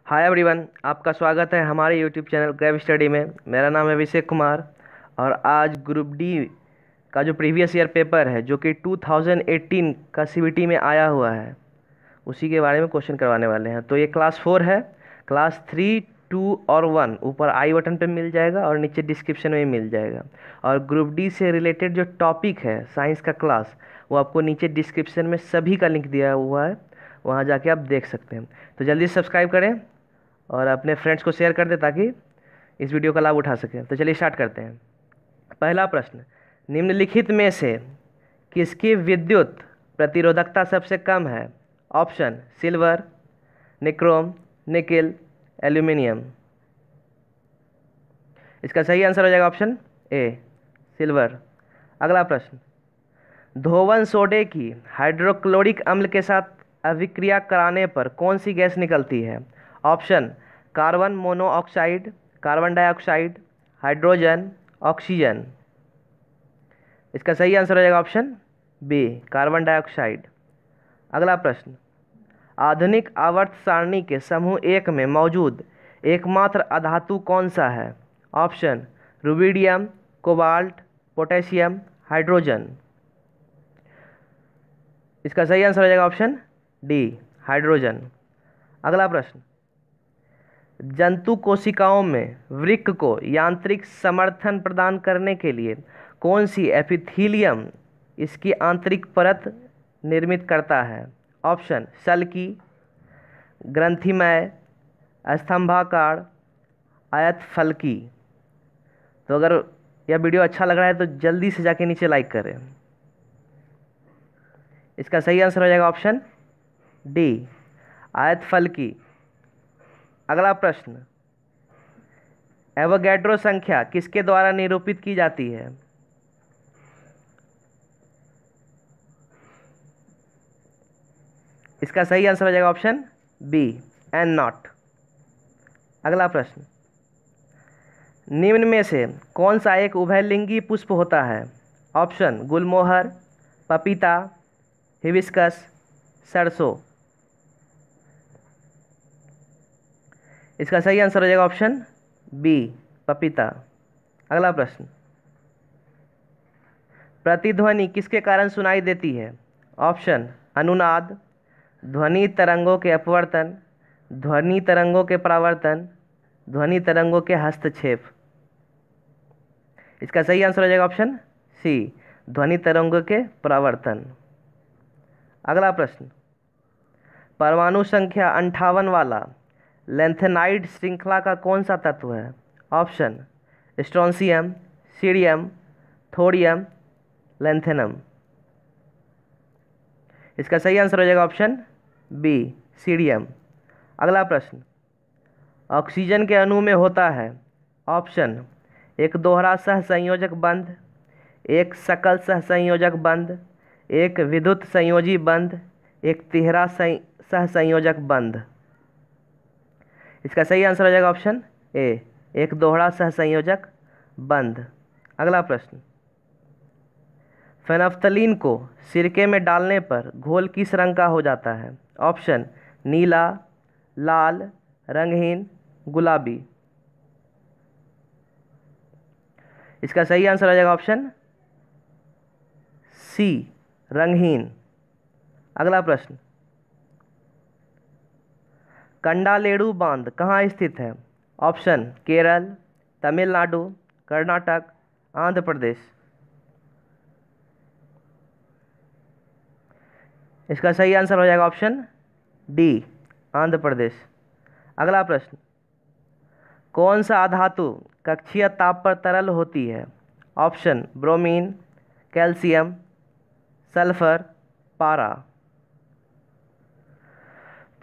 Hi everyone, आपका स्वागत है हमारे यूट्यूब चैनल ग्रेव स्टडी में। मेरा नाम है अभिषेक कुमार और आज ग्रुप डी का जो प्रीवियस ईयर पेपर है जो कि 2018 का सीबीटी में आया हुआ है उसी के बारे में क्वेश्चन करवाने वाले हैं। तो ये क्लास 4 है। क्लास 3, 2 और 1 ऊपर आई बटन पे मिल जाएगा और नीचे डिस्क्रिप्शन में मिल जाएगा। और ग्रुप डी से रिलेटेड जो टॉपिक है साइंस का क्लास, वो आपको नीचे डिस्क्रिप्शन में सभी का लिंक दिया हुआ है, वहाँ जाके आप देख सकते हैं। तो जल्दी से सब्सक्राइब करें और अपने फ्रेंड्स को शेयर कर दें ताकि इस वीडियो का लाभ उठा सकें। तो चलिए स्टार्ट करते हैं। पहला प्रश्न, निम्नलिखित में से किसकी विद्युत प्रतिरोधकता सबसे कम है? Option silver, nichrome, nickel, aluminium. इसका सही आंसर हो जाएगा ऑप्शन ए, सिल्वर। अगला प्रश्न, धोवन सोडे की हाइड्रोक्लोरिक अम्ल के साथ अभिक्रिया कराने पर कौन सी गैस निकलती है? Option carbon monoxide, carbon dioxide, hydrogen, oxygen. इसका सही आंसर हो जाएगा ऑप्शन बी, कार्बन डाइऑक्साइड। अगला प्रश्न, आधुनिक आवर्त सारणी के समूह एक में मौजूद एकमात्र अधातु कौन सा है? Option rubidium, cobalt, potassium, hydrogen. इसका सही आंसर हो जाएगा ऑप्शन डी, हाइड्रोजन। अगला प्रश्न, जंतु कोशिकाओं में वृक्क को यांत्रिक समर्थन प्रदान करने के लिए कौन सी एपिथीलियम इसकी आंतरिक परत निर्मित करता है? ऑप्शन सल्की, ग्रंथिमय, स्तंभाकार, आयतफलकी। तो अगर यह वीडियो अच्छा लग रहा है तो जल्दी से जाके नीचे लाइक करें। इसका सही आंसर हो जाएगा ऑप्शन डी, आयतफलकी। अगला प्रश्न, एवोगैड्रो संख्या किसके द्वारा निरूपित की जाती है? इसका सही आंसर हो जाएगा ऑप्शन बी, एन नॉट। अगला प्रश्न, निम्न में से कौन सा एक उभयलिंगी पुष्प होता है? ऑप्शन गुलमोहर, पपीता, हिबिस्कस, सरसों। इसका सही आंसर हो जाएगा ऑप्शन बी, पपीता। अगला प्रश्न, प्रतिध्वनि किसके कारण सुनाई देती है? ऑप्शन अनुनाद, ध्वनि तरंगों के अपवर्तन, ध्वनि तरंगों के परावर्तन, ध्वनि तरंगों के हस्तक्षेप। इसका सही आंसर हो जाएगा ऑप्शन सी, ध्वनि तरंगों के परावर्तन। अगला प्रश्न, परमाणु संख्या 58 वाला लेंथेनाइड श्रृंखला का कौन सा तत्व है? Option strontium, cerium, thorium, lanthanum. इसका सही आंसर हो जाएगा ऑप्शन बी, सीरियम। अगला प्रश्न, ऑक्सीजन के अणु में होता है? ऑप्शन एक दोहरा सहसंयोजक बंध, एक सकल सहसंयोजक बंध, एक विद्युत संयोजी बंध, एक तिहरा सहसंयोजक बंध। इसका सही आंसर हो जाएगा ऑप्शन ए, एक दोहरा सहसंयोजक बंध। अगला प्रश्न, फेनफ्थलीन को सिरके में डालने पर घोल किस रंग का हो जाता है? ऑप्शन नीला, लाल, रंगहीन, गुलाबी। इसका सही आंसर हो जाएगा ऑप्शन सी, रंगहीन। अगला प्रश्न, कंडालेडु बांध कहाँ स्थित है? ऑप्शन केरल, तमिलनाडु, कर्नाटक, आंध्र प्रदेश। इसका सही आंसर हो जाएगा ऑप्शन डी, आंध्र प्रदेश। अगला प्रश्न, कौन सा धातु कक्षीय ताप पर तरल होती है? ऑप्शन ब्रोमीन, कैल्शियम, सल्फर, पारा।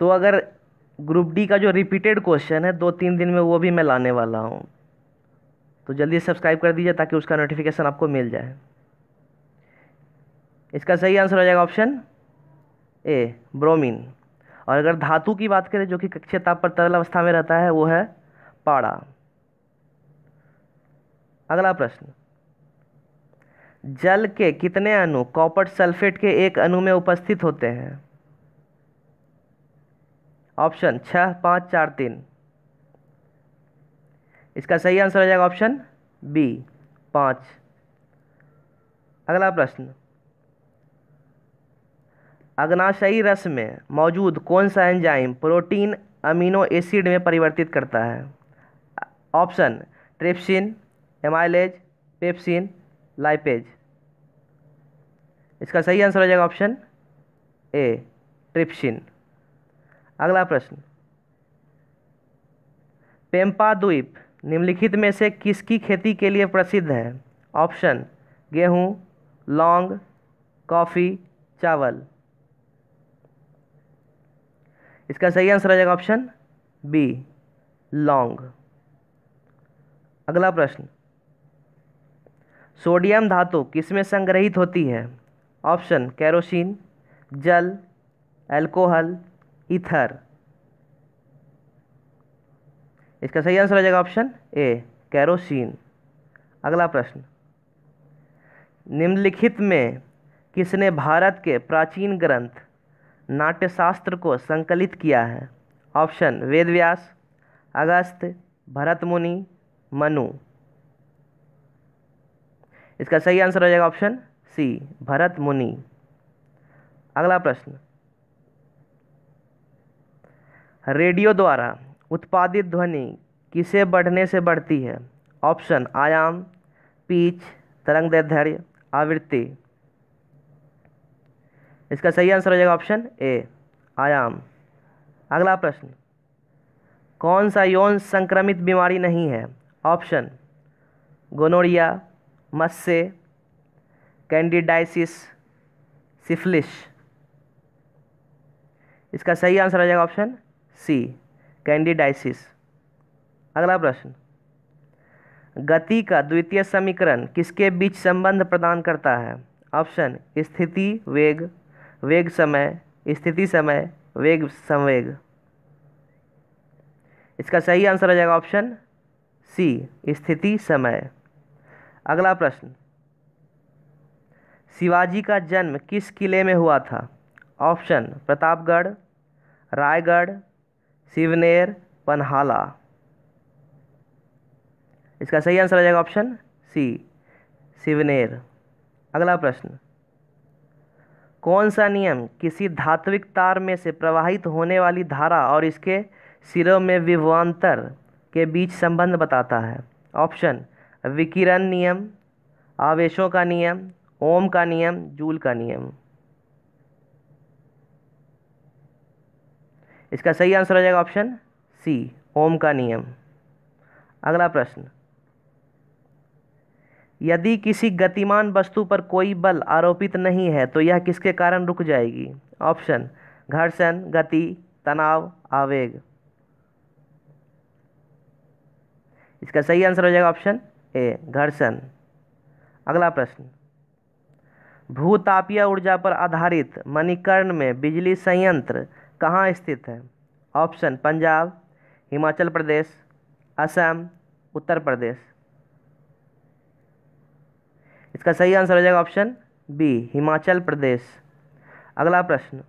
तो अगर ग्रुप डी का जो रिपीटेड क्वेश्चन है 2-3 दिन में, वो भी मैं लाने वाला हूँ, तो जल्दी सब्सक्राइब कर दीजिए ताकि उसका नोटिफिकेशन आपको मिल जाए। इसका सही आंसर हो जाएगा ऑप्शन ए, ब्रोमीन। और अगर धातु की बात करें जो कि कक्षीय ताप पर तरल अवस्था में रहता है, वो है पारा। अगला प्रश्न, जल के कितने अणु कॉपर सल्फेट के एक अणु में उपस्थित होते हैं? ऑप्शन 6, 5, 4, 3। इसका सही आंसर हो जाएगा ऑप्शन बी 5। अगला प्रश्न, अग्नाशयी रस में मौजूद कौन सा एंजाइम प्रोटीन अमीनो एसिड में परिवर्तित करता है? Option trypsin, amylase, pepsin, lipase. इसका सही आंसर हो जाएगा ऑप्शन ए ट्रिप्सिन। अगला प्रश्न, पेम्पा द्वीप निम्नलिखित में से किसकी खेती के लिए प्रसिद्ध है? ऑप्शन गेहूं, लौंग, कॉफ़ी, चावल। इसका सही आंसर हो जाएगा ऑप्शन बी लौंग। अगला प्रश्न, सोडियम धातु किसमें संग्रहित होती है? ऑप्शन केरोसिन, जल, अल्कोहल, ईथर। इसका सही आंसर हो जाएगा ऑप्शन ए केरोसिन। अगला प्रश्न, निम्नलिखित में किसने भारत के प्राचीन ग्रंथ नाट्यशास्त्र को संकलित किया है? ऑप्शन वेदव्यास, अगस्त्य, भरत मुनि, मनु। इसका सही आंसर हो जाएगा ऑप्शन सी भरत मुनि। अगला प्रश्न, रेडियो द्वारा उत्पादित ध्वनि किसे बढ़ने से बढ़ती है? ऑप्शन आयाम, पिच, तरंगदैर्ध्य, आवृत्ति। इसका सही आंसर हो जाएगा ऑप्शन ए आयाम। अगला प्रश्न, कौन सा यौन संक्रमित बीमारी नहीं है? ऑप्शन गोनोरिया, मस्से, कैंडिडाइसिस, सिफिलिस। इसका सही आंसर हो जाएगा ऑप्शन सी कैंडिडाइसिस। अगला प्रश्न, गति का द्वितीय समीकरण किसके बीच संबंध प्रदान करता है? ऑप्शन स्थिति वेग, वेग समय, स्थिति समय, वेग संवेग। इसका सही आंसर हो जाएगा ऑप्शन सी स्थिति समय। अगला प्रश्न, शिवाजी का जन्म किस किले में हुआ था? ऑप्शन प्रतापगढ़, रायगढ़, सिवनेर, पन्हाला। इसका सही आंसर हो जाएगा ऑप्शन सी सिवनेर। अगला प्रश्न, कौन सा नियम किसी धात्विक तार में से प्रवाहित होने वाली धारा और इसके सिरों में विभवांतर के बीच संबंध बताता है? ऑप्शन विकिरण नियम, आवेशों का नियम, ओम का नियम, जूल का नियम। इसका सही आंसर हो जाएगा ऑप्शन सी ओम का नियम। अगला प्रश्न, यदि किसी गतिमान वस्तु पर कोई बल आरोपित नहीं है तो यह किसके कारण रुक जाएगी? ऑप्शन घर्षण, गति, तनाव, आवेग। इसका सही आंसर हो जाएगा ऑप्शन ए घर्षण। अगला प्रश्न, भूतापीय ऊर्जा पर आधारित मणिकर्ण में बिजली संयंत्र कहाँ स्थित है? ऑप्शन पंजाब, हिमाचल प्रदेश, असम, उत्तर प्रदेश। इसका सही आंसर हो जाएगा ऑप्शन बी हिमाचल प्रदेश। अगला प्रश्न,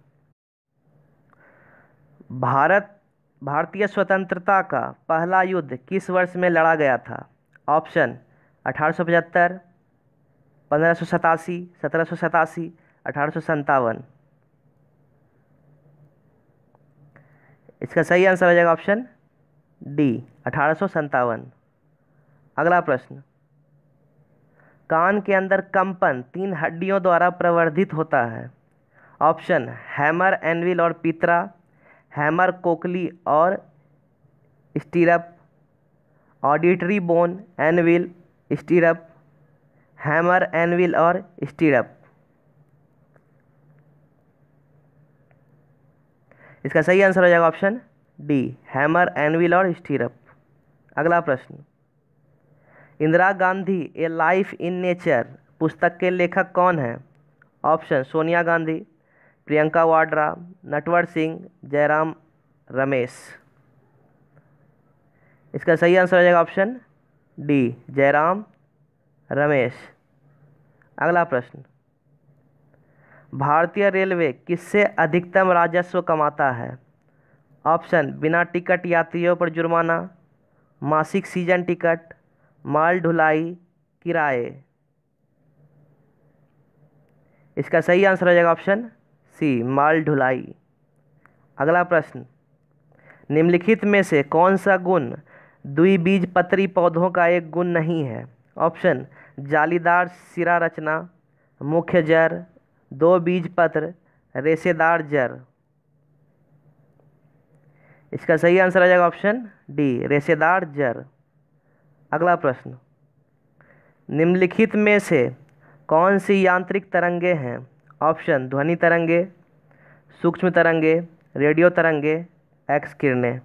भारतीय स्वतंत्रता का पहला युद्ध किस वर्ष में लड़ा गया था? ऑप्शन 1875, 1587, 1787, 1857। इसका सही आंसर हो जाएगा ऑप्शन डी 1857। अगला प्रश्न, कान के अंदर कंपन 3 हड्डियों द्वारा प्रवर्धित होता है? ऑप्शन हैमर, एनविल और पीतरा, हैमर, कोकली और stirrup, auditory bone, anvil, stirrup, hammer, anvil और स्टीरप। इसका सही आंसर हो जाएगा ऑप्शन डी हैमर, एनविल और स्टीरप। अगला प्रश्न, इंदिरा गांधी ए लाइफ इन नेचर पुस्तक के लेखक कौन है? ऑप्शन सोनिया गांधी, प्रियंका वाड्रा, नटवर सिंह, जयराम रमेश। इसका सही आंसर हो जाएगा ऑप्शन डी जयराम रमेश। अगला प्रश्न, भारतीय रेलवे किससे अधिकतम राजस्व कमाता है? ऑप्शन बिना टिकट यात्रियों पर जुर्माना, मासिक सीजन टिकट, माल ढुलाई, किराए। इसका सही आंसर हो जाएगा ऑप्शन सी, माल ढुलाई। अगला प्रश्न, निम्नलिखित में से कौन सा गुण द्विबीजपत्री पौधों का एक गुण नहीं है? ऑप्शन जालीदार सिरा रचना, मुख्य जड़, दो बीजपत्र, रेशेदार जड़। इसका सही आंसर आ जाएगा ऑप्शन डी, रेशेदार जड़। अगला प्रश्न, निम्नलिखित में से कौन सी यांत्रिक तरंगे हैं? ऑप्शन ध्वनि तरंगे, सूक्ष्म तरंगे, रेडियो तरंगे, एक्स किरणें।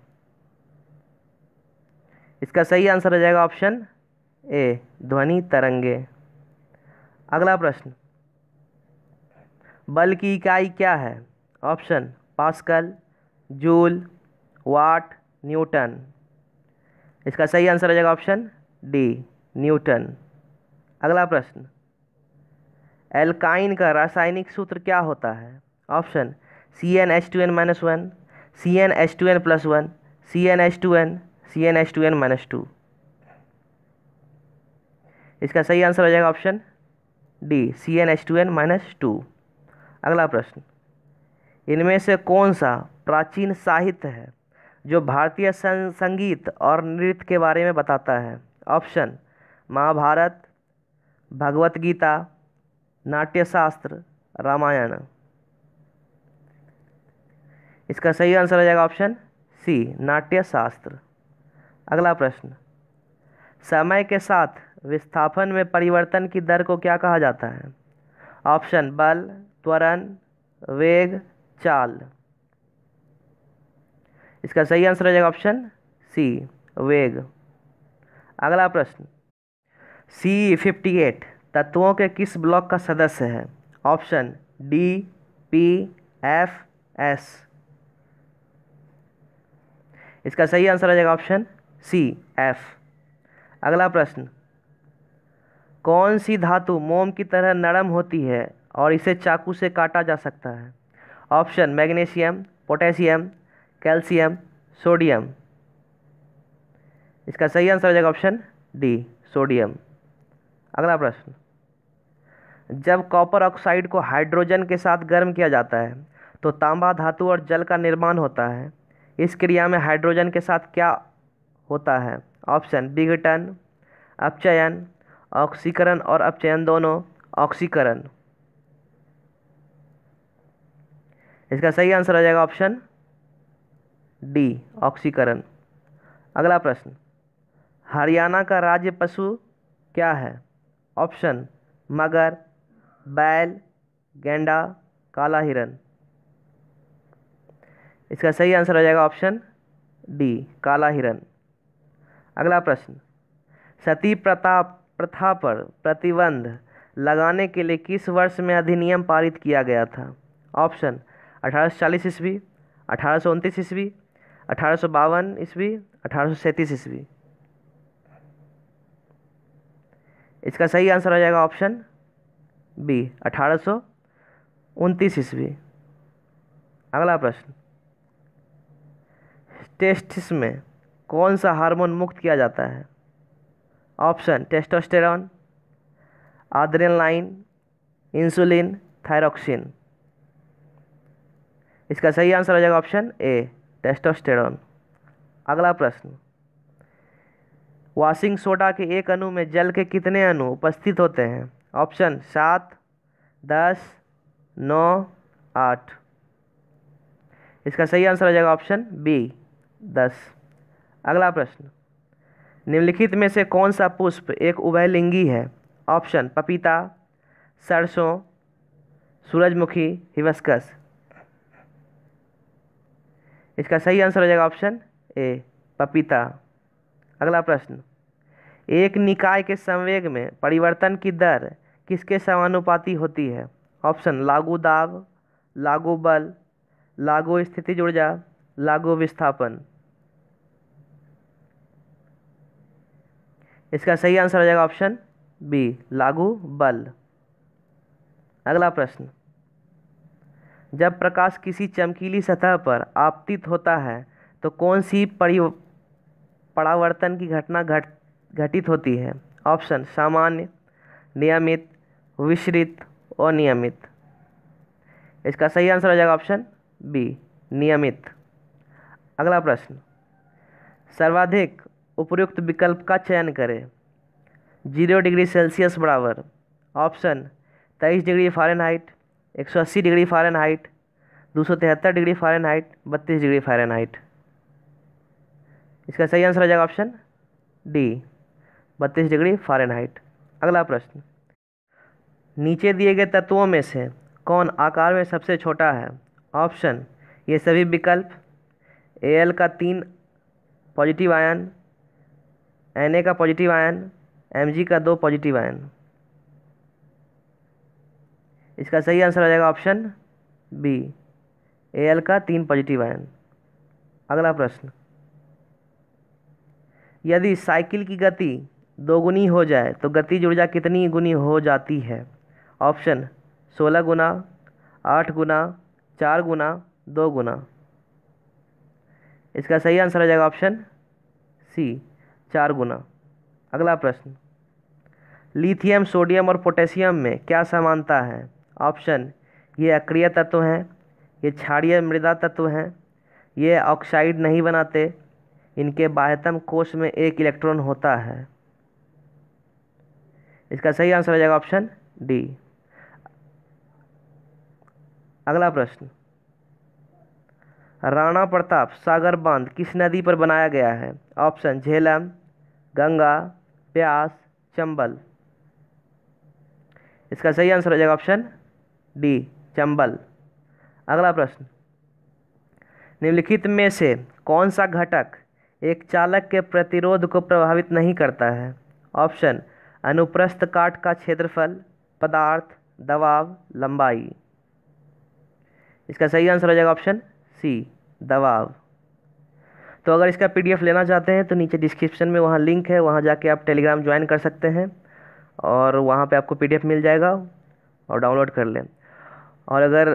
इसका सही आंसर हो जाएगा ऑप्शन ए, ध्वनि तरंगे। अगला प्रश्न, बल की इकाई क्या है? ऑप्शन पास्कल, जूल, वाट, न्यूटन। इसका सही आंसर हो जाएगा ऑप्शन डी, न्यूटन। अगला प्रश्न, एल्काइन का रासायनिक सूत्र क्या होता है? Option CnH2n-1, CnH2n+1, CnH2n, CnH2n-2। इसका सही आंसर हो जाएगा ऑप्शन डी, CnH2n-2। अगला प्रश्न, इनमें से कौन सा प्राचीन साहित्य है जो भारतीय संगीत और नृत्य के बारे में बताता है? ऑप्शन महाभारत, भगवत गीता, नाट्यशास्त्र, रामायण। इसका सही आंसर हो जाएगा ऑप्शन सी, नाट्यशास्त्र। अगला प्रश्न, समय के साथ विस्थापन में परिवर्तन की दर को क्या कहा जाता है? ऑप्शन बल, त्वरण, वेग, चाल। इसका सही आंसर हो जाएगा ऑप्शन सी, वेग। अगला प्रश्न, C58 तत्वों के किस ब्लॉक का सदस्य है? Option D, P, F, S. इसका सही आंसर हो जाएगा ऑप्शन सी, एफ। अगला प्रश्न, कौन सी धातु मोम की तरह नरम होती है और इसे चाकू से काटा जा सकता है? Option magnesium, potassium, calcium, sodium. इसका सही आंसर हो जाएगा ऑप्शन डी, सोडियम। अगला प्रश्न, जब कॉपर ऑक्साइड को हाइड्रोजन के साथ गर्म किया जाता है तो तांबा धातु और जल का निर्माण होता है। इस क्रिया में हाइड्रोजन के साथ क्या होता है? ऑप्शन विघटन, अपचयन, ऑक्सीकरण और अपचयन दोनों, ऑक्सीकरण। इसका सही आंसर हो जाएगा ऑप्शन डी, ऑक्सीकरण। अगला प्रश्न, हरियाणा का राज्य पशु क्या है? ऑप्शन मगर, बैल, गैंडा, काला हिरन। इसका सही आंसर हो जाएगा ऑप्शन डी, काला हिरन। अगला प्रश्न, सती प्रथा पर प्रतिबंध लगाने के लिए किस वर्ष में अधिनियम पारित किया गया था? ऑप्शन 1840 ईस्वी, 1829 ईस्वी, 1852 ईस्वी, 1837 ईस्वी। इसका सही आंसर हो जाएगा ऑप्शन बी, 1829 ईस्वी। अगला प्रश्न, टेस्टिस में कौन सा हार्मोन मुक्त किया जाता है? Option testosterone, adrenaline, insulin, thyroxine. इसका सही आंसर हो जाएगा ऑप्शन ए, टेस्टोस्टेरॉन। अगला प्रश्न, वॉशिंग सोडा के एक अणु में जल के कितने अणु उपस्थित होते हैं? ऑप्शन 7, 10, 9, 8। इसका सही आंसर हो जाएगा ऑप्शन बी, 10। अगला प्रश्न, निम्नलिखित में से कौन सा पुष्प एक उभयलिंगी है? ऑप्शन पपीता, सरसों, सूरजमुखी, हिबिस्कस। इसका सही आंसर हो जाएगा ऑप्शन ए, पपीता। अगला प्रश्न, एक निकाय के संवेग में परिवर्तन की दर किसके समानुपाती होती है? ऑप्शन लागू दाब, लागू बल, लागू स्थितिज ऊर्जा, लागू विस्थापन। इसका सही आंसर हो जाएगा ऑप्शन बी, लागू बल। अगला प्रश्न, जब प्रकाश किसी चमकीली सतह पर आपतित होता है तो कौन सी परावर्तन की घटना घटित होती है? ऑप्शन सामान्य, नियमित, विसरित और नियमित। इसका सही आंसर हो जाएगा ऑप्शन बी, नियमित। अगला प्रश्न, सर्वाधिक उपयुक्त विकल्प का चयन करें। 0 डिग्री सेल्सियस बराबर option 23 degree Fahrenheit, 180 degree Fahrenheit, 273 degree Fahrenheit, 32 degree Fahrenheit. इसका सही आंसर हो जाएगा ऑप्शन डी, 32 डिग्री फ़ारेनहाइट। अगला प्रश्न, नीचे दिए गए तत्वों में से कौन आकार में सबसे छोटा है? ऑप्शन ये सभी विकल्प, Al का 3 पॉजिटिव आयन, Na का पॉजिटिव आयन, Mg का 2 पॉजिटिव आयन। इसका सही आंसर हो जाएगा ऑप्शन बी, Al का 3 पॉजिटिव आयन। अगला प्रश्न, यदि साइकिल की गति 2 गुनी हो जाए तो गतिज ऊर्जा कितनी गुनी हो जाती है? ऑप्शन 16 गुना, 8 गुना, 4 गुना, 2 गुना। इसका सही आंसर हो जाएगा ऑप्शन सी, 4 गुना। अगला प्रश्न, लिथियम, सोडियम और पोटेशियम में क्या समानता है? ऑप्शन ये अक्रिय तत्व हैं, ये क्षारीय मृदा तत्व हैं, ये ऑक्साइड नहीं बनाते, इनके बाह्यतम कोश में 1 इलेक्ट्रॉन होता है। इसका सही आंसर हो जाएगा ऑप्शन डी। अगला प्रश्न, राणा प्रताप सागर बांध किस नदी पर बनाया गया है? ऑप्शन झेलम, गंगा, ब्यास, चंबल। इसका सही आंसर हो जाएगा ऑप्शन डी, चंबल। अगला प्रश्न, निम्नलिखित में से कौन सा घटक एक चालक के प्रतिरोध को प्रभावित नहीं करता है? ऑप्शन अनुप्रस्थ काट का क्षेत्रफल, पदार्थ, दबाव, लंबाई। इसका सही आंसर हो जाएगा ऑप्शन सी, दबाव। तो अगर इसका PDF लेना चाहते हैं तो नीचे डिस्क्रिप्शन में वहाँ लिंक है, वहाँ जाके आप टेलीग्राम ज्वाइन कर सकते हैं और वहाँ पे आपको PDF मिल जाएगा और डाउनलोड कर लें। और अगर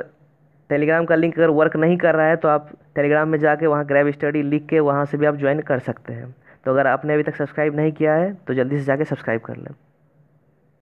टेलीग्राम का लिंक अगर वर्क नहीं कर रहा है तो आप टेलीग्राम में जाके वहाँ ग्रैब स्टडी लिख के वहाँ से भी आप ज्वाइन कर सकते हैं। तो अगर आपने अभी तक सब्सक्राइब नहीं किया है तो जल्दी से जाके सब्सक्राइब कर लें।